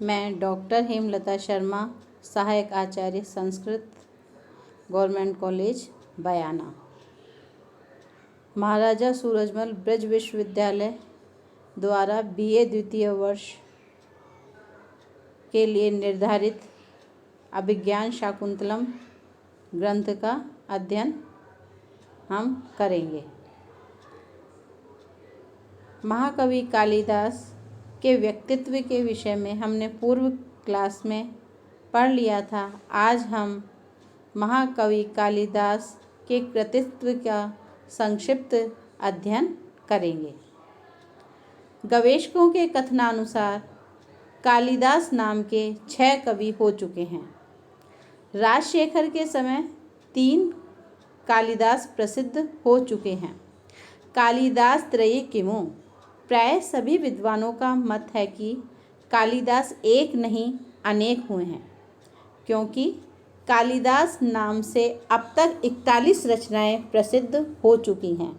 मैं डॉक्टर हेमलता शर्मा, सहायक आचार्य Sanskrit, government college बयाना, महाराजा सूरजमल ब्रज विश्वविद्यालय द्वारा BA द्वितीय वर्ष के लिए निर्धारित अभिज्ञान शाकुंतलम ग्रंथ का अध्ययन हम करेंगे। महाकवि कालिदास के व्यक्तित्व के विषय में हमने पूर्व क्लास में पढ़ लिया था। आज हम महाकवि कालिदास के कृतित्व का संक्षिप्त अध्ययन करेंगे। गवेषकों के कथनानुसार कालिदास नाम के 6 कवि हो चुके हैं। राजशेखर के समय 3 कालिदास प्रसिद्ध हो चुके हैं। कालिदास त्रयी किमु। प्राय सभी विद्वानों का मत है कि कालिदास एक नहीं अनेक हुए हैं, क्योंकि कालिदास नाम से अब तक 41 रचनाएं प्रसिद्ध हो चुकी हैं।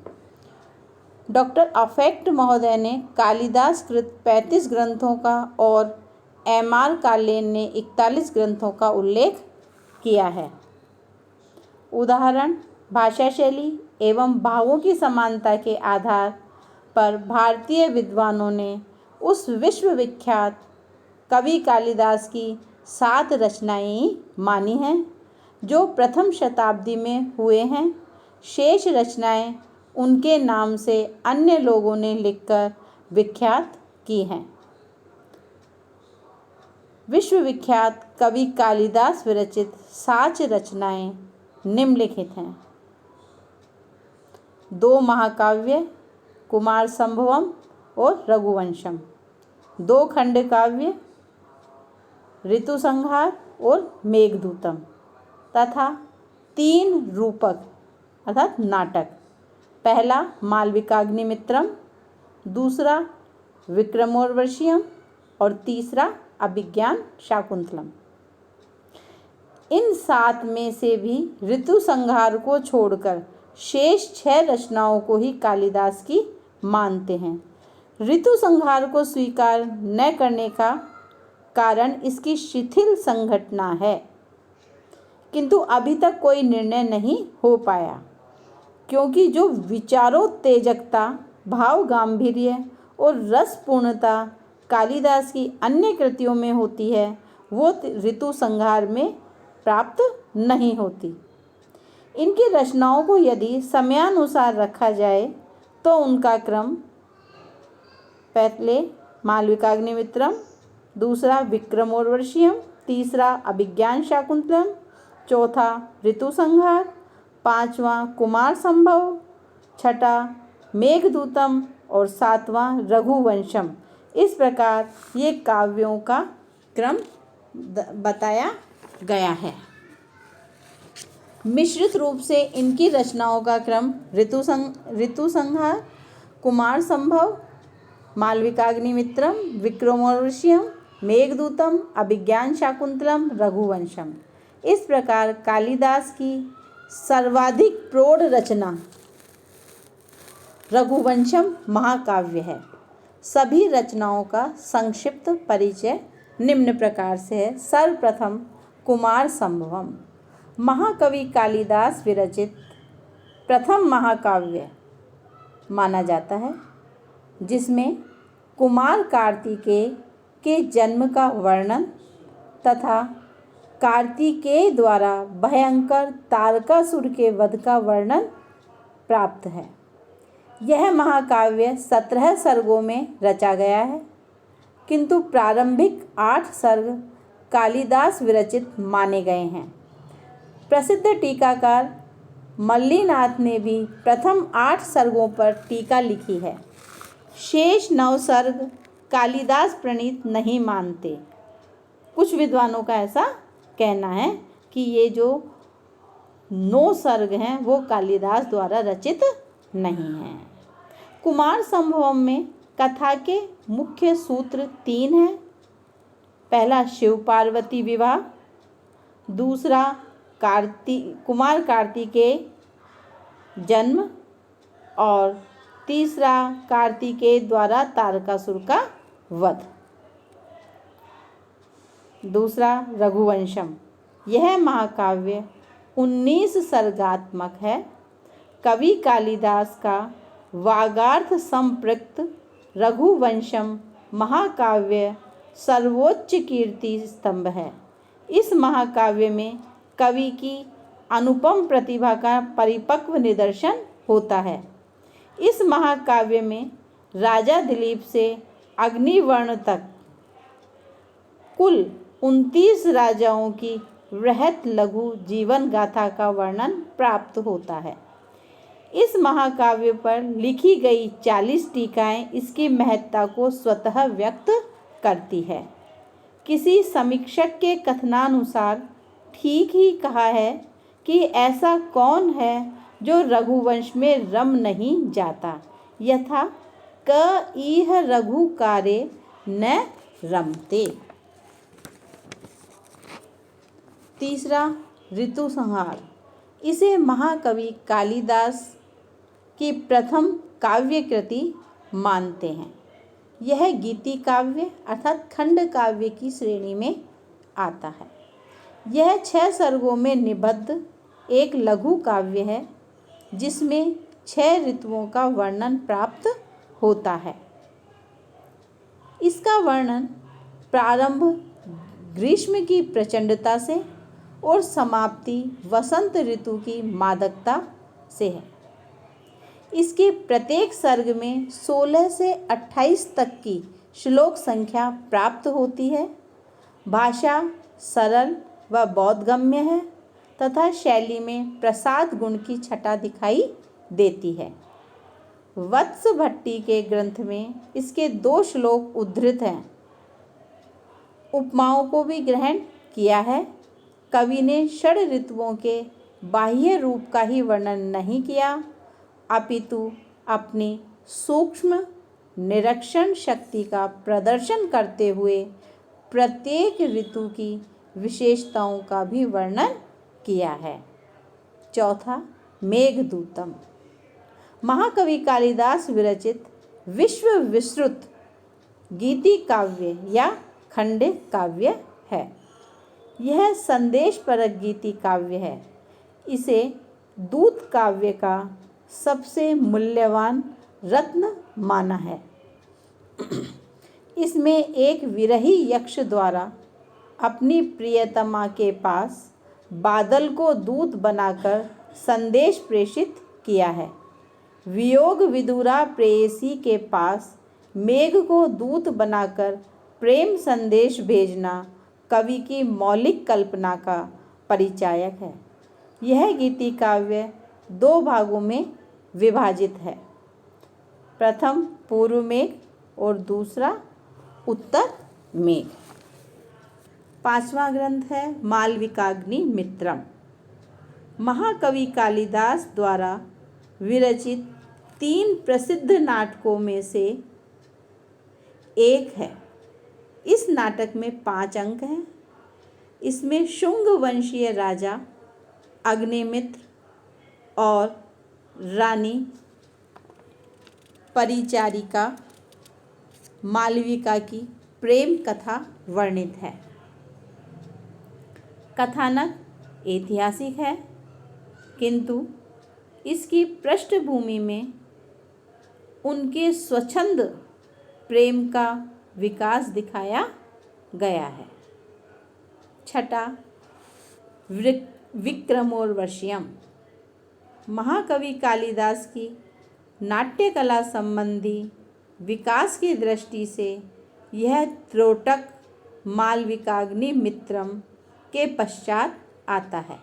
डॉक्टर अफेक्ट महोदय ने कालिदास कृत 35 ग्रंथों का और MR कालेन ने 41 ग्रंथों का उल्लेख किया है। उदाहरण, भाषा शैली एवं भावों की समानता के आधार पर भारतीय विद्वानों ने उस विश्वविख्यात कवि कालिदास की 7 रचनाएं मानी हैं जो प्रथम शताब्दी में हुए हैं। शेष रचनाएं उनके नाम से अन्य लोगों ने लिखकर विख्यात की हैं। विश्वविख्यात कवि कालिदास विरचित 7 रचनाएं निम्नलिखित हैं। 2 महाकाव्य कुमार संभवम और रघुवंशम, 2 खंड काव्य ऋतुसंहार और मेघदूतम तथा 3 रूपक अर्थात नाटक। पहला मालविकाग्निमित्रम, दूसरा विक्रमोर्वशीयम और तीसरा अभिज्ञान शाकुंतलम। इन 7 में से भी ऋतुसंहार को छोड़कर शेष 6 रचनाओं को ही कालिदास की मानते हैं। ऋतुसंहार को स्वीकार न करने का कारण इसकी शिथिल संघटना है, किंतु अभी तक कोई निर्णय नहीं हो पाया, क्योंकि जो विचारोत्तेजकता, भाव गांभीर्य और रसपूर्णता कालिदास की अन्य कृतियों में होती है, वो ऋतुसंहार में प्राप्त नहीं होती। इनकी रचनाओं को यदि समयानुसार रखा जाए तो उनका क्रम पहले मालविकाग्निमित्रम, दूसरा विक्रमोर्वशीयम, तीसरा अभिज्ञान शाकुंतलम, चौथा ऋतुसंहार, 5वां कुमार संभव, 6ठा मेघदूतम और 7वां रघुवंशम। इस प्रकार ये काव्यों का क्रम बताया गया है। मिश्रित रूप से इनकी रचनाओं का क्रम ऋतुसंहार, कुमार संभव, मालविकाग्निमित्रम, विक्रमोर्वशीयम, मेघदूतम, अभिज्ञान शाकुंतलम, रघुवंशम। इस प्रकार कालिदास की सर्वाधिक प्रौढ़ रचना रघुवंशम महाकाव्य है। सभी रचनाओं का संक्षिप्त परिचय निम्न प्रकार से है। सर्वप्रथम कुमार संभवम महाकवि कालिदास विरचित प्रथम महाकाव्य माना जाता है, जिसमें कुमार कार्तिकेय के जन्म का वर्णन तथा कार्तिकेय द्वारा भयंकर तारकासुर के वध का वर्णन प्राप्त है। यह महाकाव्य 17 सर्गों में रचा गया है, किंतु प्रारंभिक 8 सर्ग कालिदास विरचित माने गए हैं। प्रसिद्ध टीकाकार मल्लीनाथ ने भी प्रथम 8 सर्गों पर टीका लिखी है। शेष 9 सर्ग कालिदास प्रणीत नहीं मानते। कुछ विद्वानों का ऐसा कहना है कि ये जो 9 सर्ग हैं वो कालिदास द्वारा रचित नहीं हैं। कुमार संभवम में कथा के मुख्य सूत्र 3 हैं। पहला शिव पार्वती विवाह, दूसरा कुमार कार्तिकेय जन्म और तीसरा कार्तिकेय द्वारा तारकासुर का वध। दूसरा रघुवंशम। यह महाकाव्य 19 सर्गात्मक है। कवि कालिदास का वागार्थ संपृक्त रघुवंशम महाकाव्य सर्वोच्च कीर्ति स्तंभ है। इस महाकाव्य में कवि की अनुपम प्रतिभा का परिपक्व निदर्शन होता है। इस महाकाव्य में राजा दिलीप से अग्निवर्ण तक कुल 29 राजाओं की वृहत लघु जीवन गाथा का वर्णन प्राप्त होता है। इस महाकाव्य पर लिखी गई 40 टीकाएं इसकी महत्ता को स्वतः व्यक्त करती है। किसी समीक्षक के कथनानुसार ठीक ही कहा है कि ऐसा कौन है जो रघुवंश में रम नहीं जाता, यथा क इह रघुकारे न रमते। तीसरा ऋतु संहार। इसे महाकवि कालिदास की प्रथम काव्य कृति मानते हैं। यह गीति काव्य अर्थात खंड काव्य की श्रेणी में आता है। यह 6 सर्गों में निबद्ध एक लघु काव्य है जिसमें 6 ऋतुओं का वर्णन प्राप्त होता है। इसका वर्णन प्रारंभ ग्रीष्म की प्रचंडता से और समाप्ति वसंत ऋतु की मादकता से है। इसके प्रत्येक सर्ग में 16 से 28 तक की श्लोक संख्या प्राप्त होती है। भाषा सरल व बोधगम्य है तथा शैली में प्रसाद गुण की छटा दिखाई देती है। वत्स भट्टी के ग्रंथ में इसके 2 श्लोक उद्धृत हैं। उपमाओं को भी ग्रहण किया है। कवि ने षड ऋतुओं के बाह्य रूप का ही वर्णन नहीं किया, अपितु अपनी सूक्ष्म निरीक्षण शक्ति का प्रदर्शन करते हुए प्रत्येक ऋतु की विशेषताओं का भी वर्णन किया है। चौथा मेघदूतम। महाकवि कालिदास विरचित विश्व विस्तृत गीति काव्य या खंड काव्य है। यह संदेशपरक गीति काव्य है। इसे दूत काव्य का सबसे मूल्यवान रत्न माना है। इसमें एक विरही यक्ष द्वारा अपनी प्रियतमा के पास बादल को दूत बनाकर संदेश प्रेषित किया है। वियोग विदुरा प्रेयसी के पास मेघ को दूत बनाकर प्रेम संदेश भेजना कवि की मौलिक कल्पना का परिचायक है। यह गीति काव्य 2 भागों में विभाजित है। प्रथम पूर्व मेघ और दूसरा उत्तर मेघ। 5वां ग्रंथ है मालविकाग्नि मित्रम। महाकवि कालिदास द्वारा विरचित 3 प्रसिद्ध नाटकों में से एक है। इस नाटक में 5 अंक हैं। इसमें शुंग वंशीय राजा अग्निमित्र और रानी परिचारिका मालविका की प्रेम कथा वर्णित है। कथानक ऐतिहासिक है, किंतु इसकी पृष्ठभूमि में उनके स्वच्छंद प्रेम का विकास दिखाया गया है। छठा विक्रमोर्वशीयम। महाकवि कालिदास की नाट्य कला संबंधी विकास की दृष्टि से यह त्रोटक मालविकाग्नि मित्रम के पश्चात आता है।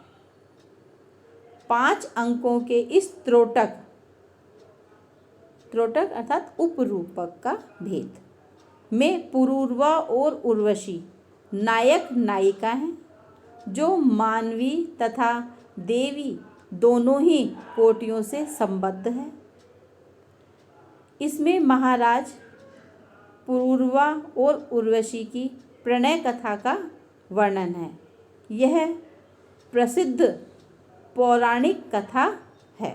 5 अंकों के इस त्रोटक अर्थात उपरूपक का भेद में पुरूरवा और उर्वशी नायक नायिका हैं, जो मानवी तथा देवी दोनों ही कोटियों से संबद्ध है। इसमें महाराज पुरूरवा और उर्वशी की प्रणय कथा का वर्णन है। यह प्रसिद्ध पौराणिक कथा है।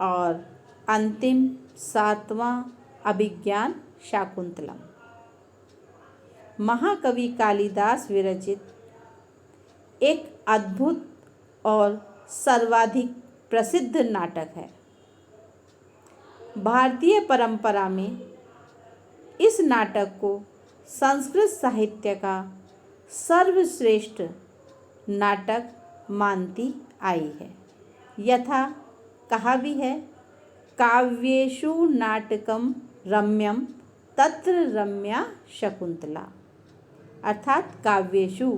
और अंतिम 7वां अभिज्ञान शाकुंतलम। महाकवि कालिदास विरचित एक अद्भुत और सर्वाधिक प्रसिद्ध नाटक है। भारतीय परंपरा में इस नाटक को संस्कृत साहित्य का सर्वश्रेष्ठ नाटक मानती आई है। यथा कहा भी है, काव्येषु नाटकम रम्यम तत्र रम्या शकुंतला। अर्थात काव्येषु,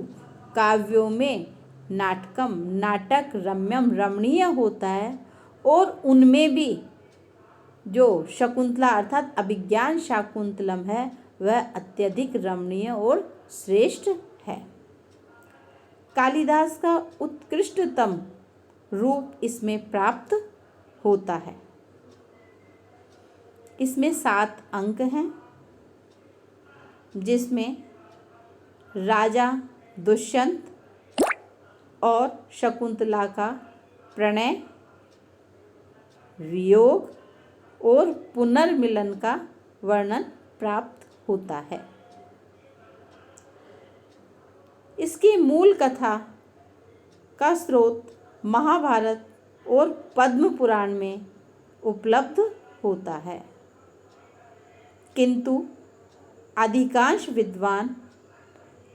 काव्यों में नाटकम, नाटक रम्यम, रमणीय होता है, और उनमें भी जो शकुंतला अर्थात अभिज्ञान शाकुंतलम है वह अत्यधिक रमणीय और श्रेष्ठ है। कालिदास का उत्कृष्टतम रूप इसमें प्राप्त होता है। इसमें 7 अंक हैं, जिसमें राजा दुष्यंत और शकुंतला का प्रणय, वियोग और पुनर्मिलन का वर्णन प्राप्त होता है। इसकी मूल कथा का स्रोत महाभारत और पद्म पुराण में उपलब्ध होता है, किंतु अधिकांश विद्वान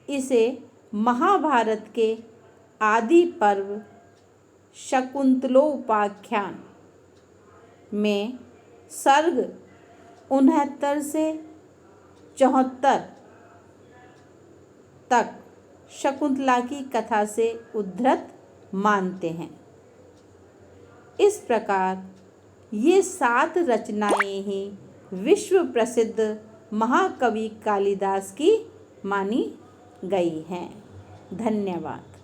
इसे महाभारत के आदि पर्व शकुंतलोपाख्यान में सर्ग 69 से 74 तक शकुंतला की कथा से उद्धृत मानते हैं। इस प्रकार ये 7 रचनाएं ही विश्व प्रसिद्ध महाकवि कालिदास की मानी गई हैं। धन्यवाद।